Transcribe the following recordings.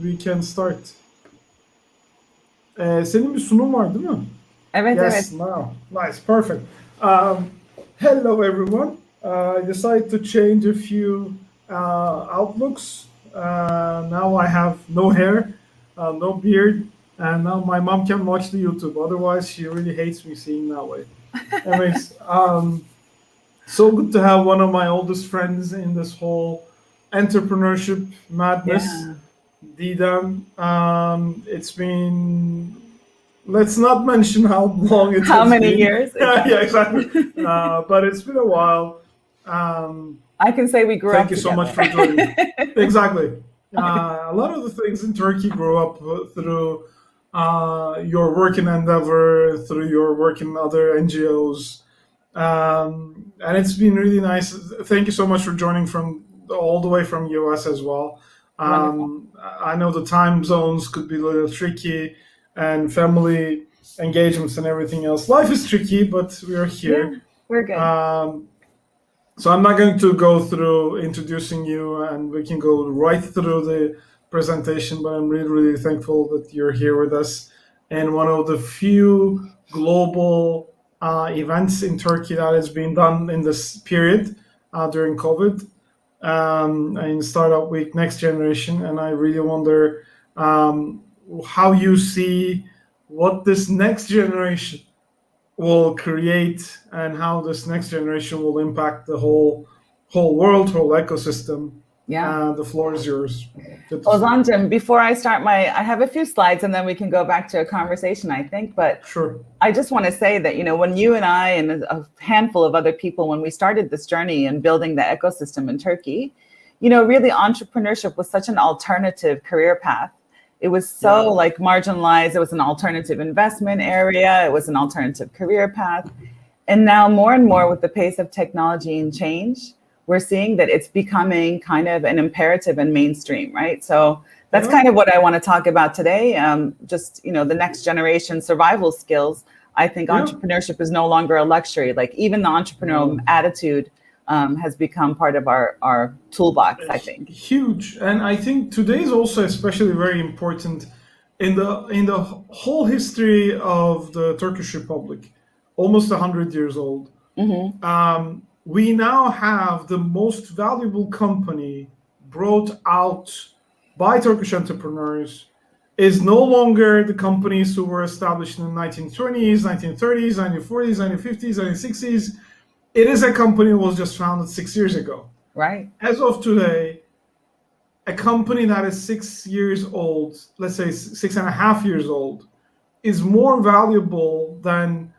we can start. Senin bir sunum var değil mi? Evet, Yes, evet. now. Nice, perfect. Um, Hello, everyone. I decided to change a few outlooks. Now I have no hair, no beard, and now my mom can watch the YouTube. Otherwise, she really hates me seeing that way. Anyways, so good to have one of my oldest friends in this whole entrepreneurship madness, Yeah. Didem. It's been, let's not mention how long it How has many been. years? Yeah, Exactly. exactly. But it's been a while. Um, I can say we grew Thank up you so much together. for joining. Exactly. A lot of the things in Turkey grew up through your work in Endeavor, through your work in other NGOs, and it's been really nice. Thank you so much for joining from all the way from US as well. Wonderful. I know the time zones could be a little tricky, and family engagements and everything else. Life is tricky, but we are Yeah, here. we're good. Um, so I'm not going to go through introducing you, and we can go right through the presentation. But I'm really, really thankful that you're here with us. And one of the few global events in Turkey that has been done in this period during COVID, in Startup Week Next Generation. And I really wonder how you see what this next generation will create and how this next generation will impact the whole world, whole ecosystem. Yeah. The floor is yours. Good to see you. Ozan'cığım, before I start I have a few slides and then we can go back to a conversation, I think. But Sure. I just want to say that, when you and I and a handful of other people, when we started this journey in building the ecosystem in Turkey, really entrepreneurship was such an alternative career path. It was so like marginalized. It was an alternative investment area. It was an alternative career path. And now more and more with the pace of technology and change, we're seeing that it's becoming kind of an imperative and mainstream, right? So that's kind of what I want to talk about today. Just, the next generation survival skills. I think entrepreneurship is no longer a luxury. Like even the entrepreneurial attitude has become part of our toolbox, I think. Huge. And I think today is also especially very important in the whole history of the Turkish Republic, almost 100 years old. We now have the most valuable company brought out by Turkish entrepreneurs is no longer the companies who were established in the 1920s, 1930s, 1940s, 1950s, 1960s. It is a company that was just founded 6 years ago. Right. As of today, a company that is 6 years old, let's say 6.5 years old, is more valuable than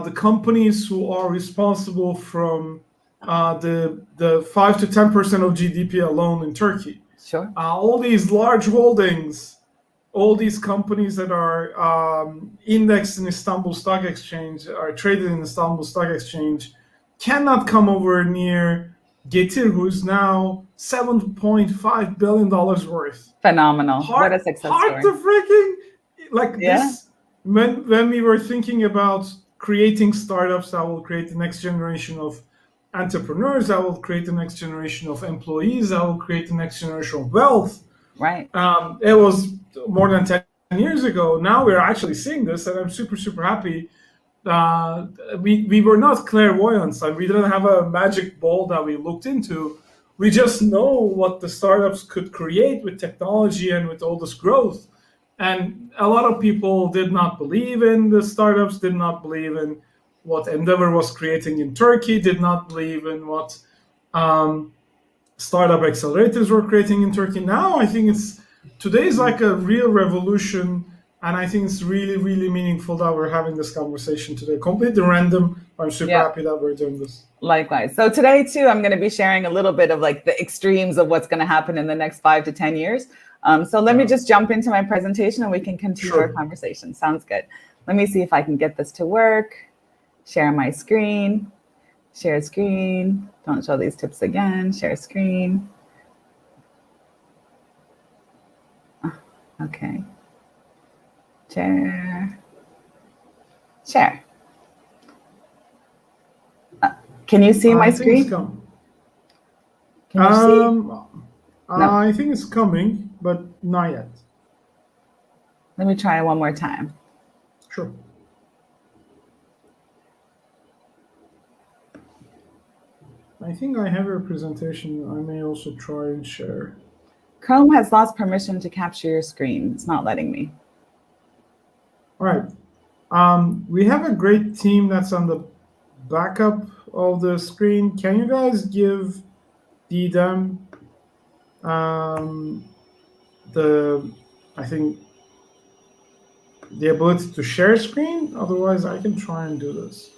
the companies who are responsible from the 5 to 10% of GDP alone in Turkey. Sure. All these large holdings, all these companies that are indexed in Istanbul Stock Exchange, are traded in Istanbul Stock Exchange, cannot come over near Getir, who's now $7.5 billion worth. Phenomenal. What a success hard story. to freaking, like this, when we were thinking about creating startups that will create the next generation of entrepreneurs, that will create the next generation of employees, that will create the next generation of wealth. Right. It was more than 10 years ago. Now we're actually seeing this, and I'm super, super happy. We were not clairvoyants, and we didn't have a magic ball that we looked into. We just know what the startups could create with technology and with all this growth. And a lot of people did not believe in the startups, did not believe in what Endeavor was creating in Turkey, did not believe in what startup accelerators were creating in Turkey. Now I think today's like a real revolution, and I think it's really, really meaningful that we're having this conversation today. Completely random. I'm super happy that we're doing this. Likewise. So today too, I'm going to be sharing a little bit of like the extremes of what's going to happen in the next 5 to 10 years. So let me just jump into my presentation and we can continue our conversation. Sounds good. Let me see if I can get this to work. Share my screen. Share screen. Don't show these tips again. Share screen. Okay. Share. Share. Can you see my screen? Can you see? I think it's coming. but not yet. Let me try one more time. Sure. I think I have a presentation. I may also try and share. Chrome has lost permission to capture your screen. It's not letting me. All right. We have a great team that's on the backup of the screen. Can you guys give Didem the ability to share screen? Otherwise, I can try and do this.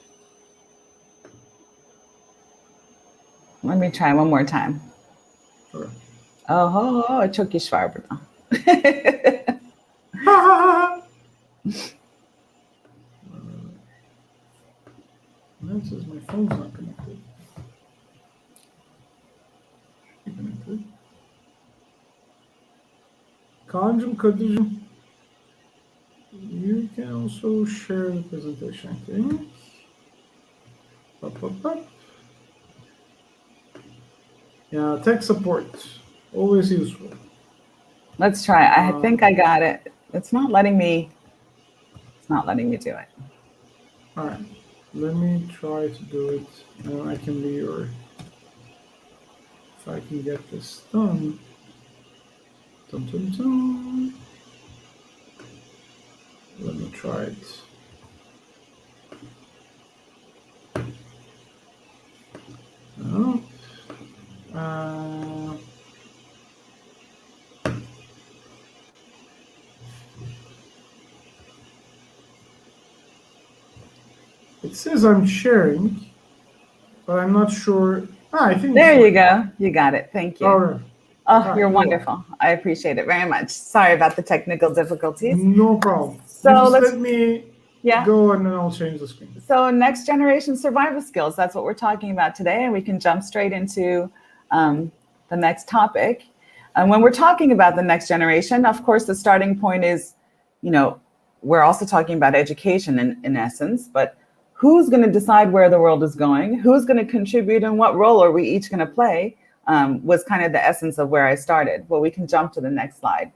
Let me try one more time. Sure. Oh, çok iş var burada. It says my phone's not connected. Connected. Kaan'cığım, Kadir'cığım, you can also share the presentation, I think. Up. Yeah, tech support, always useful. Let's try. I think I got it. It's not letting me do it. All right, let me try to do it, and I can be your, if I can get this done. Dun, dun, dun. Let me try it. No. It says I'm sharing, but I'm not sure. I think there you go. You got it. Thank you. All right. Oh, you're wonderful. I appreciate it very much. Sorry about the technical difficulties. No problem. So let me go and then I'll change the screen. So next generation survival skills, that's what we're talking about today. And we can jump straight into the next topic. And when we're talking about the next generation, of course, the starting point is, we're also talking about education in essence, but who's going to decide where the world is going? Who's going to contribute and what role are we each going to play? Was kind of the essence of where I started. Well, we can jump to the next slide.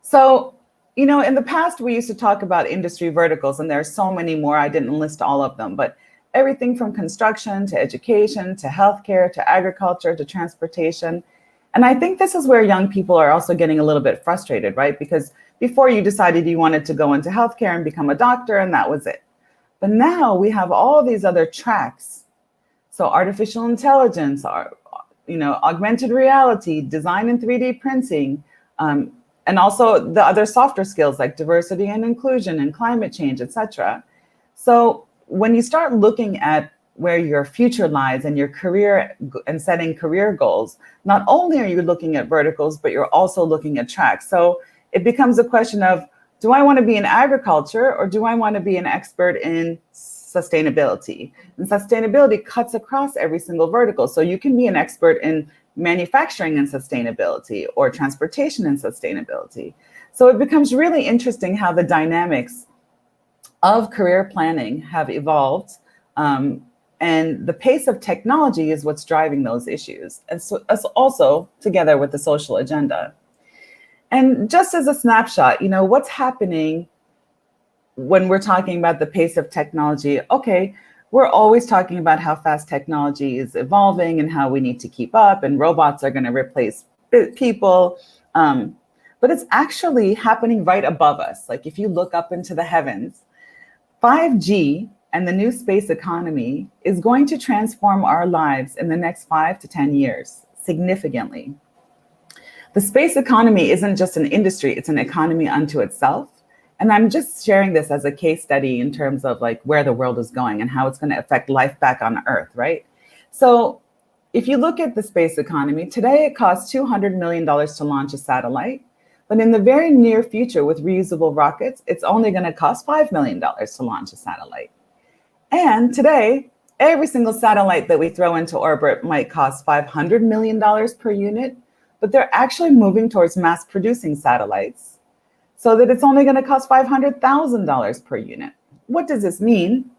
So, in the past, we used to talk about industry verticals, and there are so many more. I didn't list all of them, but everything from construction to education to healthcare to agriculture to transportation. And I think this is where young people are also getting a little bit frustrated, right? Because before you decided you wanted to go into healthcare and become a doctor, and that was it. But now we have all these other tracks. So artificial intelligence, augmented reality, design and 3D printing, and also the other softer skills like diversity and inclusion and climate change, etc. So when you start looking at where your future lies and your career and setting career goals, not only are you looking at verticals, but you're also looking at tracks. So it becomes a question of, do I want to be in agriculture or do I want to be an expert in sustainability? And sustainability cuts across every single vertical. So you can be an expert in manufacturing and sustainability or transportation and sustainability. So it becomes really interesting how the dynamics of career planning have evolved. And the pace of technology is what's driving those issues. And so also together with the social agenda. And just as a snapshot, what's happening when we're talking about the pace of technology? Okay, we're always talking about how fast technology is evolving and how we need to keep up, and robots are going to replace people. But it's actually happening right above us. Like if you look up into the heavens, 5G and the new space economy is going to transform our lives in the next 5 to 10 years significantly. The space economy isn't just an industry, it's an economy unto itself. And I'm just sharing this as a case study in terms of like where the world is going and how it's going to affect life back on Earth, right? So if you look at the space economy, today it costs $200 million to launch a satellite. But in the very near future with reusable rockets, it's only going to cost $5 million to launch a satellite. And today, every single satellite that we throw into orbit might cost $500 million per unit, but they're actually moving towards mass producing satellites so that it's only going to cost $500,000 per unit. What does this mean?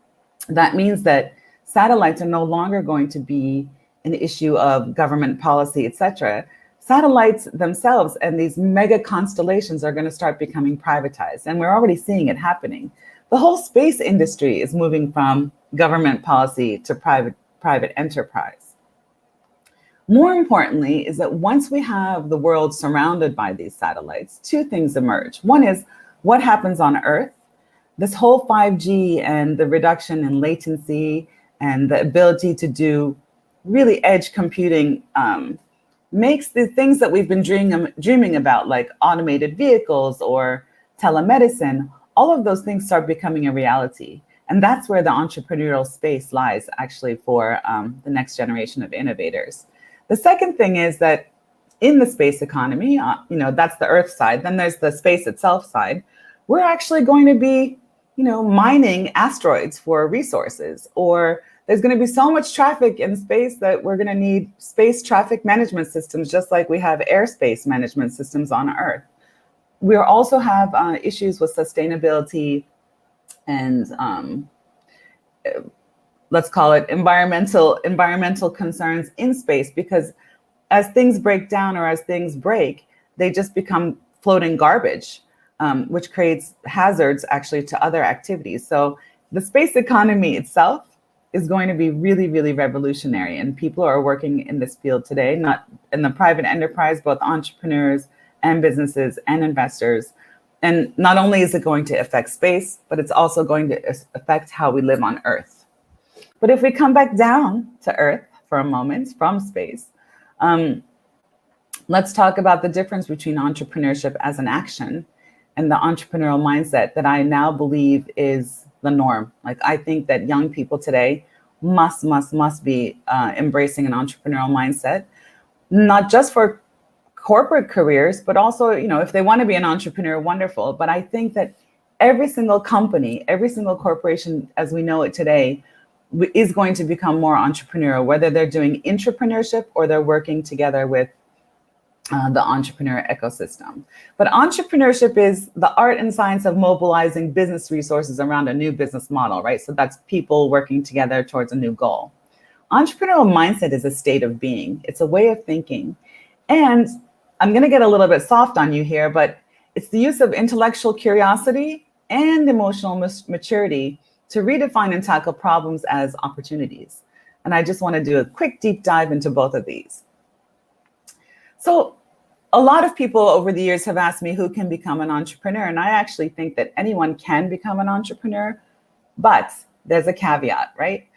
That means that satellites are no longer going to be an issue of government policy, et cetera. satellites themselves and these mega constellations are going to start becoming privatized. And we're already seeing it happening. The whole space industry is moving from government policy to private enterprise. More importantly is that once we have the world surrounded by these satellites, two things emerge. One is what happens on Earth. This whole 5G and the reduction in latency and the ability to do really edge computing makes the things that we've been dreaming about, like automated vehicles or telemedicine, all of those things start becoming a reality. And that's where the entrepreneurial space lies actually for the next generation of innovators. The second thing is that in the space economy, that's the Earth side, then there's the space itself side, we're actually going to be, mining asteroids for resources, or there's going to be so much traffic in space that we're going to need space traffic management systems, just like we have airspace management systems on Earth. We also have issues with sustainability and let's call it environmental concerns in space, because as things break down or as things break, they just become floating garbage, which creates hazards actually to other activities. So the space economy itself is going to be really, really revolutionary. And people are working in this field today, not in the private enterprise, both entrepreneurs and businesses and investors. And not only is it going to affect space, but it's also going to affect how we live on Earth. But if we come back down to Earth for a moment from space, let's talk about the difference between entrepreneurship as an action and the entrepreneurial mindset that I now believe is the norm. Like, I think that young people today must be embracing an entrepreneurial mindset, not just for corporate careers, but also, if they want to be an entrepreneur, wonderful. But I think that every single company, every single corporation as we know it today is going to become more entrepreneurial, whether they're doing intrapreneurship or they're working together with the entrepreneur ecosystem. But entrepreneurship is the art and science of mobilizing business resources around a new business model, right? So that's people working together towards a new goal. Entrepreneurial mindset is a state of being. It's a way of thinking. And I'm going to get a little bit soft on you here, but it's the use of intellectual curiosity and emotional maturity to redefine and tackle problems as opportunities. And I just want to do a quick deep dive into both of these. So a lot of people over the years have asked me who can become an entrepreneur. And I actually think that anyone can become an entrepreneur, but there's a caveat, right?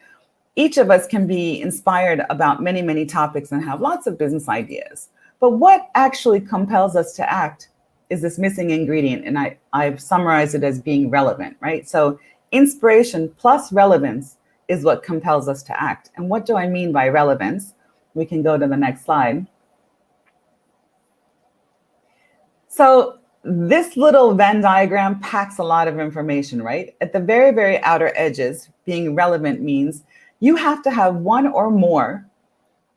Each of us can be inspired about many, many topics and have lots of business ideas. But what actually compels us to act is this missing ingredient. And I've summarized it as being relevant, right? So inspiration plus relevance is what compels us to act. And what do I mean by relevance? We can go to the next slide. So this little Venn diagram packs a lot of information, right? At the very, very outer edges, being relevant means you have to have one or more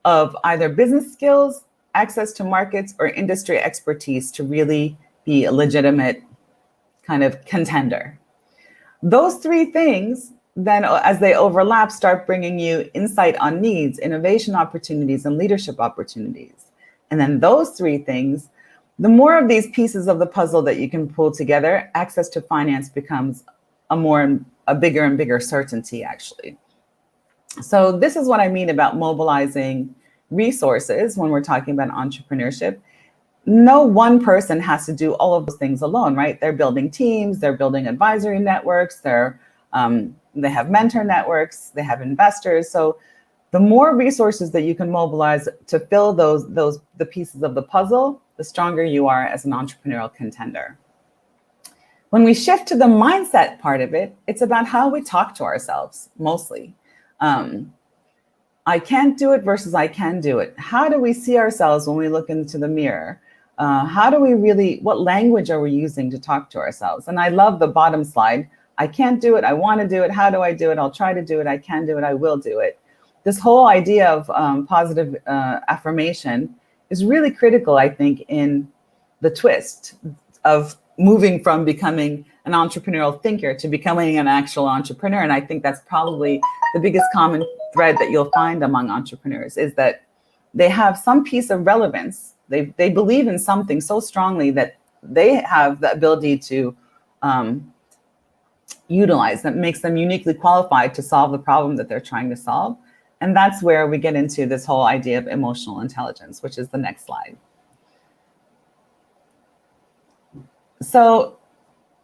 of either business skills, access to markets, or industry expertise to really be a legitimate kind of contender. Those three things then, as they overlap, start bringing you insight on needs, innovation opportunities, and leadership opportunities. And then those three things, the more of these pieces of the puzzle that you can pull together, access to finance becomes a bigger and bigger certainty, actually. So this is what I mean about mobilizing resources when we're talking about entrepreneurship. No one person has to do all of those things alone, right? They're building teams, they're building advisory networks, they have mentor networks, they have investors. So the more resources that you can mobilize to fill the pieces of the puzzle, the stronger you are as an entrepreneurial contender. When we shift to the mindset part of it, it's about how we talk to ourselves, mostly. I can't do it versus I can do it. How do we see ourselves when we look into the mirror? What language are we using to talk to ourselves? And I love the bottom slide. I can't do it, I want to do it, how do I do it? I'll try to do it, I can do it, I will do it. This whole idea of positive affirmation is really critical, I think, in the twist of moving from becoming an entrepreneurial thinker to becoming an actual entrepreneur. And I think that's probably the biggest common thread that you'll find among entrepreneurs, is that they have some piece of relevance They believe in something so strongly that they have the ability to utilize that makes them uniquely qualified to solve the problem that they're trying to solve. And that's where we get into this whole idea of emotional intelligence, which is the next slide. So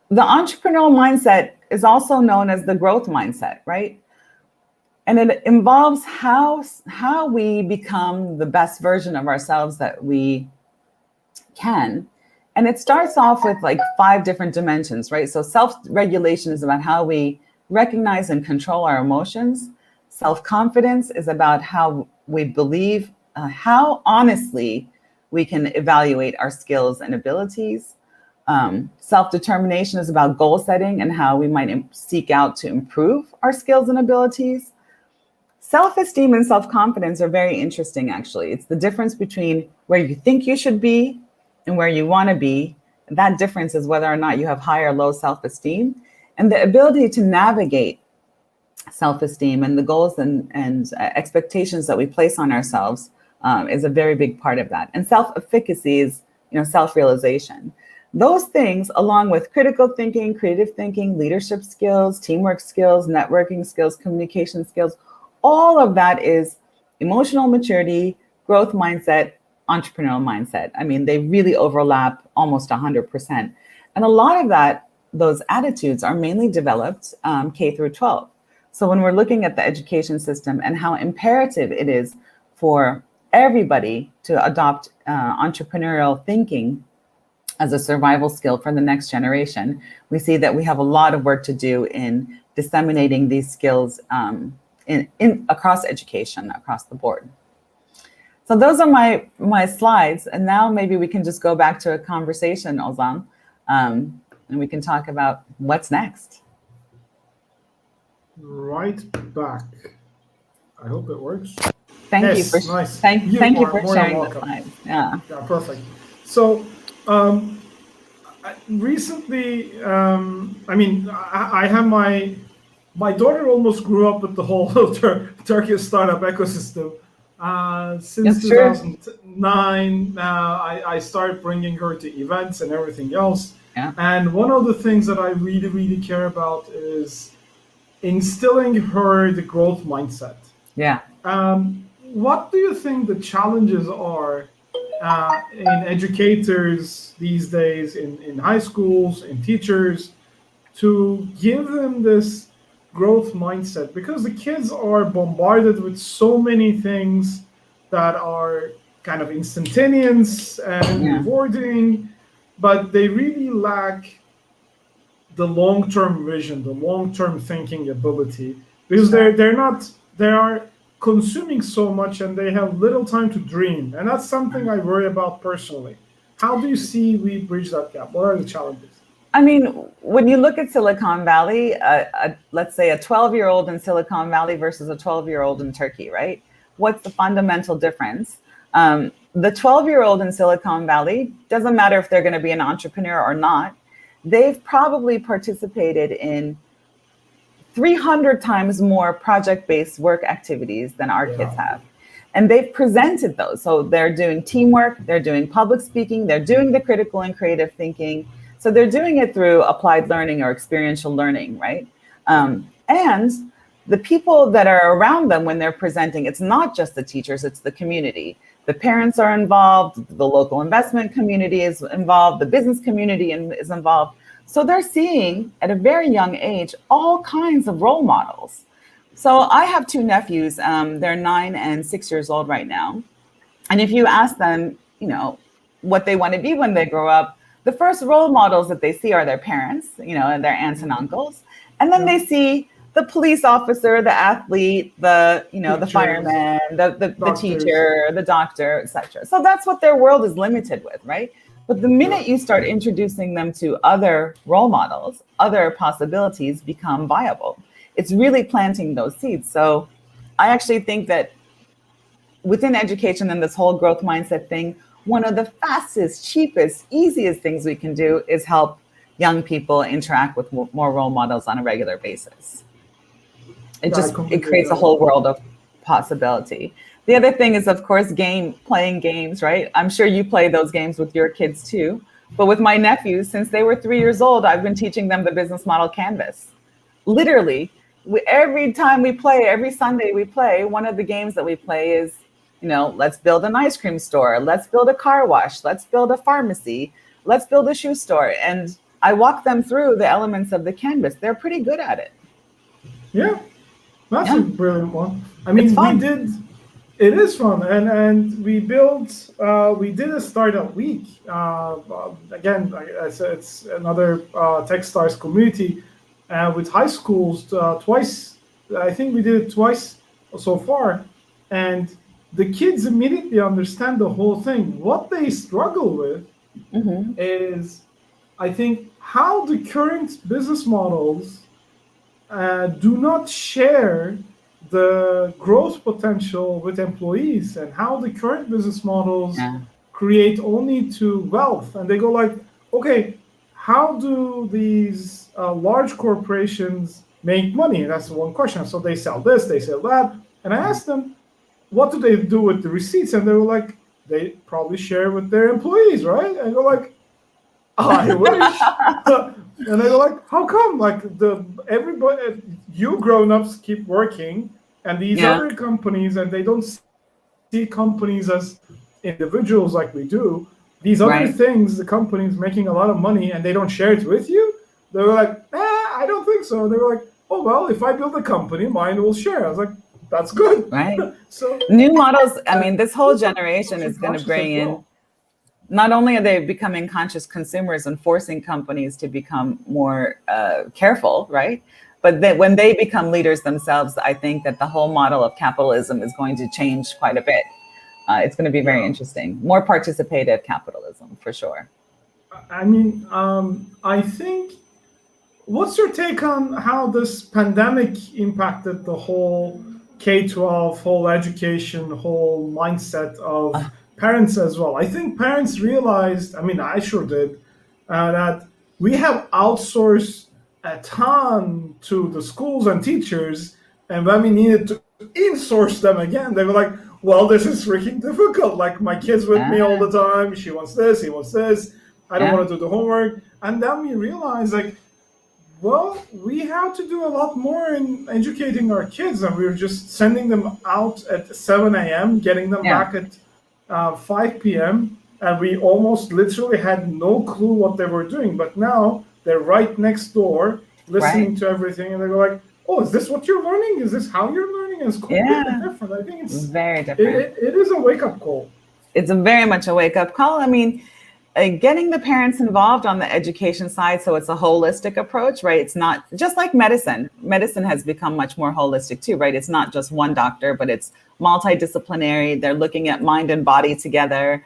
the entrepreneurial mindset is also known as the growth mindset, right? And it involves how we become the best version of ourselves that we can. And it starts off with like 5 different dimensions, right? So self-regulation is about how we recognize and control our emotions. Self-confidence is about how we believe, how honestly we can evaluate our skills and abilities. Self-determination is about goal setting and how we might seek out to improve our skills and abilities. Self-esteem and self-confidence are very interesting, actually. It's the difference between where you think you should be and where you want to be. That difference is whether or not you have high or low self-esteem. And the ability to navigate self-esteem and the goals and expectations that we place on ourselves is a very big part of that. And self-efficacy is, self-realization. Those things, along with critical thinking, creative thinking, leadership skills, teamwork skills, networking skills, communication skills, all of that is emotional maturity, growth mindset, entrepreneurial mindset. I mean, they really overlap almost 100%. And a lot of those attitudes are mainly developed K through 12. So when we're looking at the education system and how imperative it is for everybody to adopt entrepreneurial thinking as a survival skill for the next generation, we see that we have a lot of work to do in disseminating these skills in across education, across the board. So those are my slides. And now maybe we can just go back to a conversation, Ozan, and we can talk about what's next. Right back. I hope it works. Thank you for thank you for sharing the slides. Yeah, perfect. So recently, I have my daughter almost grew up with the whole Turkish startup ecosystem. Since 2009, I started bringing her to events and everything else. Yeah. And one of the things that I really, really care about is instilling her the growth mindset. Yeah. What do you think the challenges are in educators these days, in high schools, in teachers, to give them this growth mindset? Because the kids are bombarded with so many things that are kind of instantaneous and rewarding, but they really lack the long-term vision, the long-term thinking ability, because they are consuming so much and they have little time to dream. And that's something I worry about personally. How do you see we bridge that gap? What are the challenges? I mean, when you look at Silicon Valley, let's say a 12-year-old in Silicon Valley versus a 12-year-old in Turkey, right? What's the fundamental difference? The 12-year-old in Silicon Valley, doesn't matter if they're going to be an entrepreneur or not, they've probably participated in 300 times more project-based work activities than our kids have. And they've presented those. So they're doing teamwork, they're doing public speaking, they're doing the critical and creative thinking. So they're doing it through applied learning or experiential learning, right? And the people that are around them when they're presenting, it's not just the teachers, it's the community. The parents are involved, the local investment community is involved, the business community is involved. So they're seeing at a very young age all kinds of role models. So I have 2 nephews, they're 9 and 6 years old right now. And if you ask them, what they want to be when they grow up, the first role models that they see are their parents, and their aunts and uncles. And then they see the police officer, the athlete, the fireman, the teacher, the doctor, etc. So that's what their world is limited with, right? But the minute you start introducing them to other role models, other possibilities become viable. It's really planting those seeds. So I actually think that within education and this whole growth mindset thing, one of the fastest, cheapest, easiest things we can do is help young people interact with more role models on a regular basis. It creates a whole world of possibility. The other thing is, of course, playing games, right? I'm sure you play those games with your kids too. But with my nephews, since they were 3 years old, I've been teaching them the business model canvas. Literally, every time we play, every Sunday we play, one of the games that we play is, let's build an ice cream store, let's build a car wash, let's build a pharmacy, let's build a shoe store. And I walk them through the elements of the canvas. They're pretty good at it. Yeah, that's Yeah. a brilliant one. I It's mean, fun. it is fun, and we did a startup week. Again, like I said, it's another Techstars community with high schools twice. I think we did it twice so far, and the kids immediately understand the whole thing. What they struggle with is, I think, how the current business models do not share the growth potential with employees, and how the current business models create only to wealth. And they go like, okay, how do these large corporations make money? That's one question. So they sell this, they sell that. And I asked them, what do they do with the receipts? And they were like, they probably share with their employees, right? And I go like, I wish. And they go like, how come? Like everybody, you grown-ups keep working, and these other companies, and they don't see companies as individuals like we do. These other things, the companies making a lot of money, and they don't share it with you. They were like, I don't think so. They were like, oh well, if I build a company, mine will share. I was like, that's good. Right. So new models. I mean, this whole generation is going to bring in. Not only are they becoming conscious consumers and forcing companies to become more careful, right? But when they become leaders themselves, I think that the whole model of capitalism is going to change quite a bit. It's going to be very interesting. More participative capitalism, for sure. I mean, I think, what's your take on how this pandemic impacted the whole K-12, whole education, whole mindset of parents as well? I think parents realized, I mean, I sure did, that we have outsourced a ton to the schools and teachers, and when we needed to in-source them again, they were like, well, this is freaking difficult. Like, my kid's with me all the time. She wants this, he wants this. I don't want to do the homework. And then we realized, like, well, we have to do a lot more in educating our kids, and we were just sending them out at 7 a.m., getting them back at 5 p.m., and we almost literally had no clue what they were doing. But now they're right next door, listening to everything, and they go like, oh, is this what you're learning? Is this how you're learning? And it's completely different. I think it's very different. It is a wake-up call. It's very much a wake-up call. I mean, getting the parents involved on the education side, so it's a holistic approach, right? It's not just like medicine. Medicine has become much more holistic too, right? It's not just one doctor, but it's multidisciplinary. They're looking at mind and body together.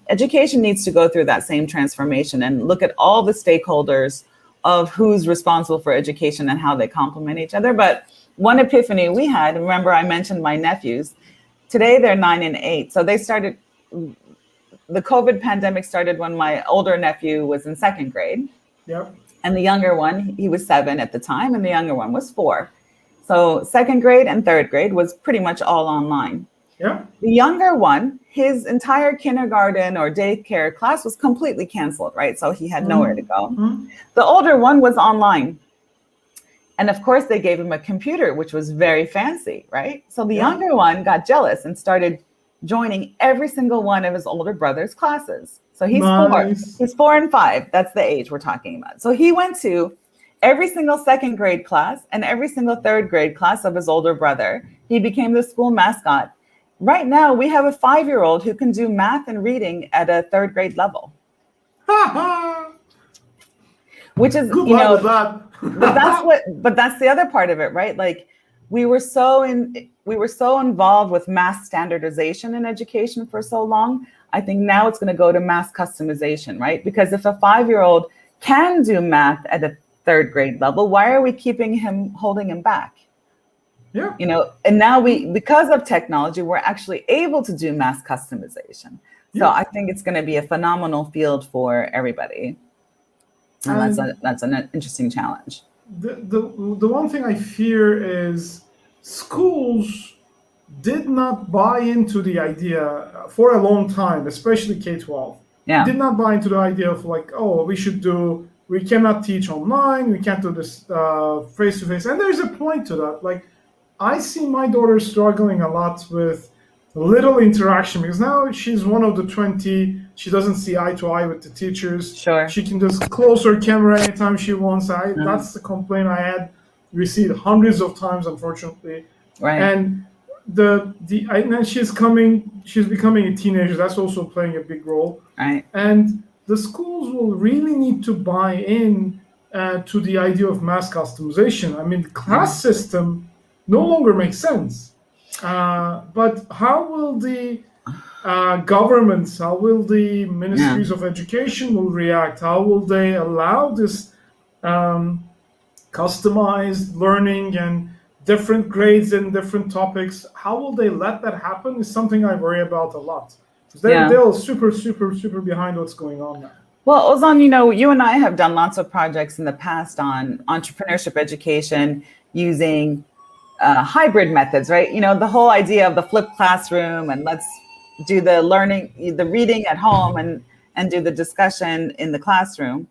Education needs to go through that same transformation and look at all the stakeholders of who's responsible for education and how they complement each other. But one epiphany we had, remember I mentioned my nephews, today they're 9 and 8. So they started, the COVID pandemic started when my older nephew was in 2nd grade. Yep. And the younger one, he was 7 at the time, and the younger one was 4. So 2nd grade and 3rd grade was pretty much all online. Yeah. The younger one, his entire kindergarten or daycare class was completely canceled, right? So he had nowhere to go. The older one was online. And of course, they gave him a computer, which was very fancy, right? So the younger one got jealous and started joining every single one of his older brother's classes. So he's 4. He's 4 and 5. That's the age we're talking about. So he went to every single 2nd grade class and every single 3rd grade class of his older brother. He became the school mascot. Right now, we have a 5-year-old who can do math and reading at a 3rd grade level. Which is, but that's the other part of it, right? Like, we were so involved with mass standardization in education for so long. I think now it's going to go to mass customization, right? Because if a 5-year-old can do math at a 3rd grade level, why are we holding him back? Yeah. And now because of technology, we're actually able to do mass customization. So I think it's going to be a phenomenal field for everybody. And that's an interesting challenge. The one thing I fear is schools did not buy into the idea for a long time, especially K-12. Yeah. Did not buy into the idea of like, oh, we cannot teach online, we can't do this face to face. And there's a point to that. Like, I see my daughter struggling a lot with little interaction because now she's one of the 20. She doesn't see eye to eye with the teachers. Sure. She can just close her camera anytime she wants. That's the complaint I had received hundreds of times, unfortunately. Right. And and she's becoming a teenager. That's also playing a big role. Right. And the schools will really need to buy in to the idea of mass customization. I mean, the class system no longer makes sense. But how will the governments, how will the ministries of education will react? How will they allow this customized learning and different grades and different topics? How will they let that happen is something I worry about a lot. They're super, super, super behind what's going on now. Well, Ozan, you and I have done lots of projects in the past on entrepreneurship education using hybrid methods, right? The whole idea of the flipped classroom, and let's do the reading at home and do the discussion in the classroom.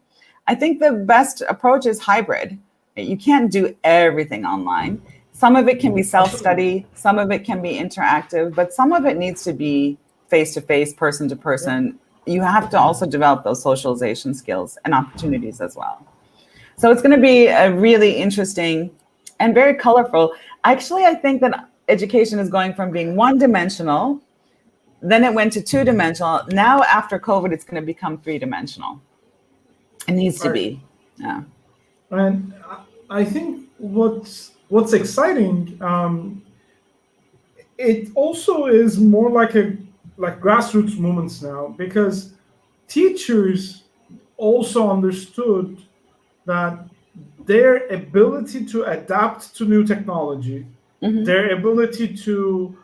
I think the best approach is hybrid. You can't do everything online. Some of it can be self-study, some of it can be interactive, but some of it needs to be face-to-face, person-to-person. You have to also develop those socialization skills and opportunities as well. So it's going to be a really interesting and very colorful. Actually, I think that education is going from being one-dimensional, then it went to two-dimensional. Now, after COVID, it's going to become three-dimensional. It needs to be, yeah. And I think what's exciting, it also is more like grassroots movements now, because teachers also understood that their ability to adapt to new technology, their ability to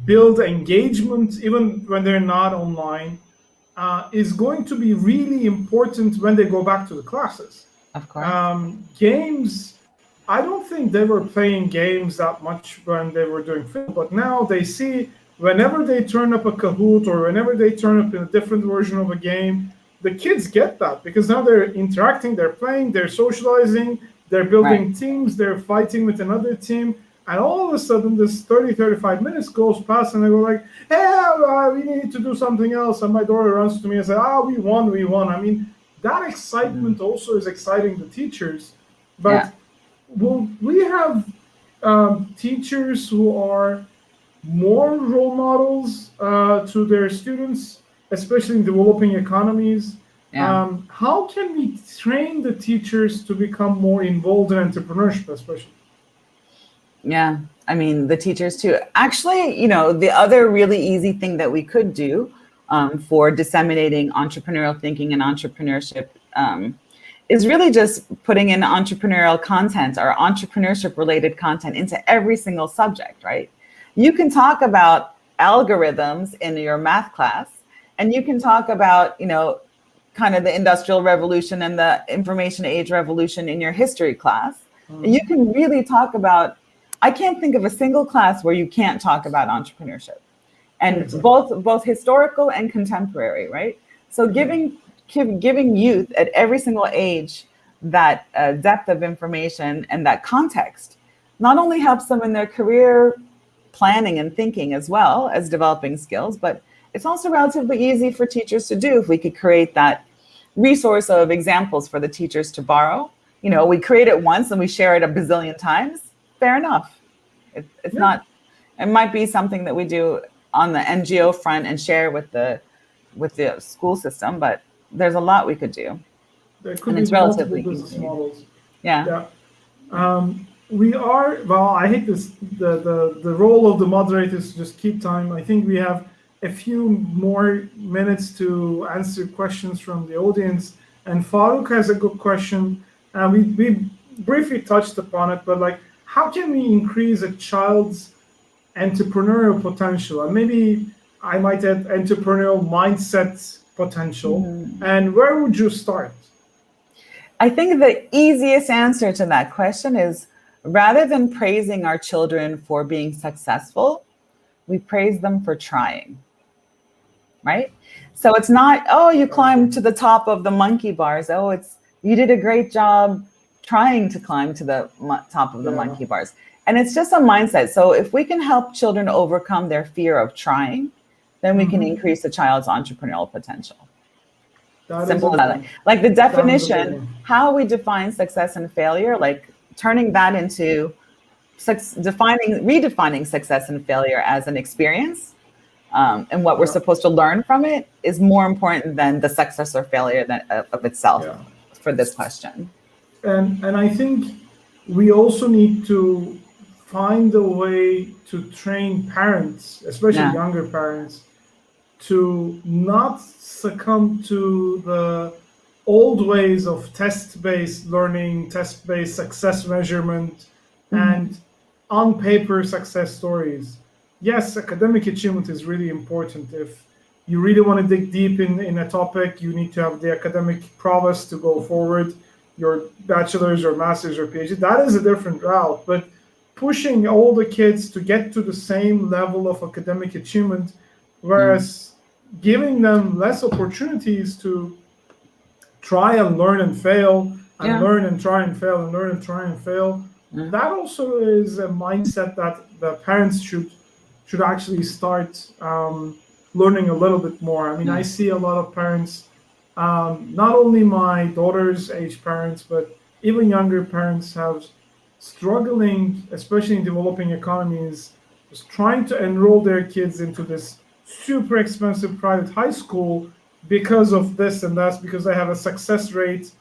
build engagement even when they're not online, is going to be really important when they go back to the classes. Of course. Games, I don't think they were playing games that much when they were doing film, but now they see whenever they turn up a Kahoot or whenever they turn up in a different version of a game, the kids get that because now they're interacting, they're playing, they're socializing, they're building teams, they're fighting with another team. And all of a sudden, this 30, 35 minutes goes past and they go like, hey, we need to do something else. And my daughter runs to me and says, we won. I mean, that excitement also is exciting the teachers. But will we have teachers who are more role models to their students, especially in developing economies? How can we train the teachers to become more involved in entrepreneurship, especially? Yeah, I mean, the teachers too. Actually, the other really easy thing that we could do for disseminating entrepreneurial thinking and entrepreneurship is really just putting in entrepreneurial content or entrepreneurship related content into every single subject, right? You can talk about algorithms in your math class, and you can talk about, kind of the Industrial Revolution and the Information Age Revolution in your history class. And you can really talk about, I can't think of a single class where you can't talk about entrepreneurship, and both historical and contemporary, right? So giving youth at every single age that depth of information and that context not only helps them in their career planning and thinking as well as developing skills, but it's also relatively easy for teachers to do if we could create that resource of examples for the teachers to borrow. We create it once and we share it a bazillion times. Fair enough. It's not. It might be something that we do on the NGO front and share with the school system, but there's a lot we could do. There could and it's be relatively business easy. models. Yeah. I hate this. The role of the moderator is to just keep time. I think we have a few more minutes to answer questions from the audience. And Farouk has a good question. We briefly touched upon it, but how can we increase a child's entrepreneurial potential? And maybe I might add entrepreneurial mindset potential. And where would you start? I think the easiest answer to that question is, rather than praising our children for being successful, we praise them for trying, right? So it's not, oh, you climbed to the top of the monkey bars. Oh, it's, you did a great job trying to climb to the top of the monkey bars. And it's just a mindset. So if we can help children overcome their fear of trying, then we can increase the child's entrepreneurial potential. Simple as that. Like the definition, how we define success and failure, like turning that into redefining success and failure as an experience, and what we're supposed to learn from it is more important than the success or failure of itself for this question. And I think we also need to find a way to train parents, especially younger parents, to not succumb to the old ways of test-based learning, test-based success measurement, and on-paper success stories. Yes, academic achievement is really important. If you really want to dig deep in a topic, you need to have the academic prowess to go forward, your bachelor's or master's or PhD. That is a different route. But pushing all the kids to get to the same level of academic achievement, whereas giving them less opportunities to try and learn and fail, and learn and try and fail, and learn and try and fail. That also is a mindset that the parents should actually start learning a little bit more. I mean, I see a lot of parents, not only my daughter's age parents, but even younger parents have struggling, especially in developing economies, just trying to enroll their kids into this super expensive private high school because of this and that, because they have a success rate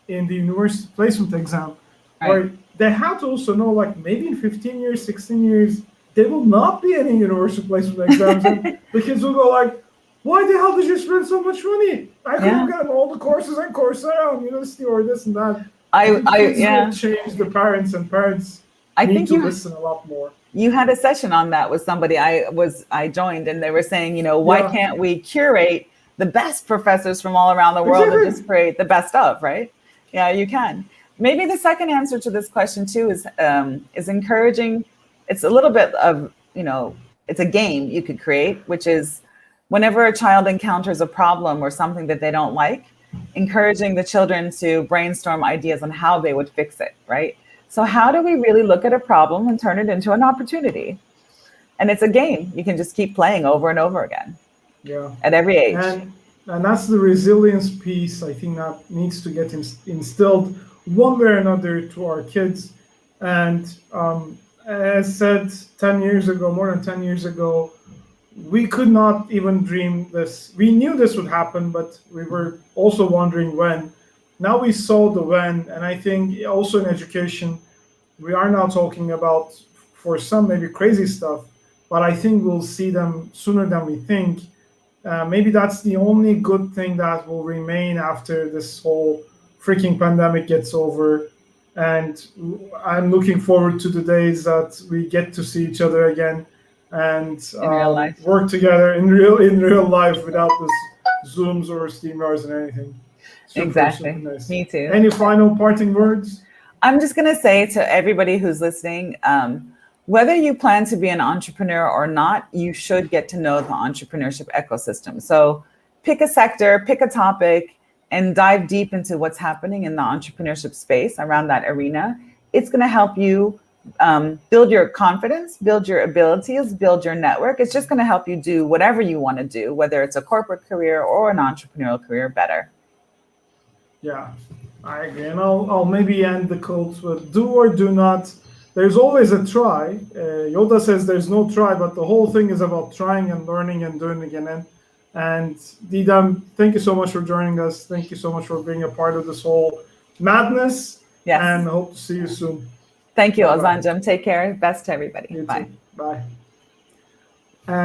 in the university placement exam. Right. They have to also know, like, maybe in 15 years, 16 years, there will not be any university placement exams. And the kids will go like, why the hell did you spend so much money? I could have gotten all the courses on Coursera on university or this and that. I will change the parents, and parents need to listen a lot more. You had a session on that with somebody I joined, and they were saying, you know, why can't we curate the best professors from all around the world and just create the best of, right? Yeah, you can. Maybe the second answer to this question too is encouraging. It's a little bit of, you know, it's a game you could create, which is whenever a child encounters a problem or something that they don't like, encouraging the children to brainstorm ideas on how they would fix it, right? So how do we really look at a problem and turn it into an opportunity? And it's a game you can just keep playing over and over again. Yeah. At every age. And that's the resilience piece, I think, that needs to get instilled one way or another to our kids. And as said 10 years ago, more than 10 years ago, we could not even dream this. We knew this would happen, but we were also wondering when. Now we saw the when, and I think also in education, we are now talking about, for some, maybe crazy stuff, but I think we'll see them sooner than we think. Maybe that's the only good thing that will remain after this whole freaking pandemic gets over. And I'm looking forward to the days that we get to see each other again and work together in real life without this Zooms or StreamYards and anything. Exactly. Nice. Me too. Any final parting words? I'm just going to say to everybody who's listening, whether you plan to be an entrepreneur or not, you should get to know the entrepreneurship ecosystem. So pick a sector, pick a topic, and dive deep into what's happening in the entrepreneurship space around that arena. It's going to help you build your confidence, build your abilities, build your network. It's just going to help you do whatever you want to do, whether it's a corporate career or an entrepreneurial career, better. Yeah, I agree. And I'll maybe end the quote with do or do not. There's always a try. Yoda says there's no try, but the whole thing is about trying and learning and doing again. And Didem, thank you so much for joining us. Thank you so much for being a part of this whole madness. Yes. And hope to see you soon. Thank you, Ozanjam. Take care. Best to everybody. Bye. Bye.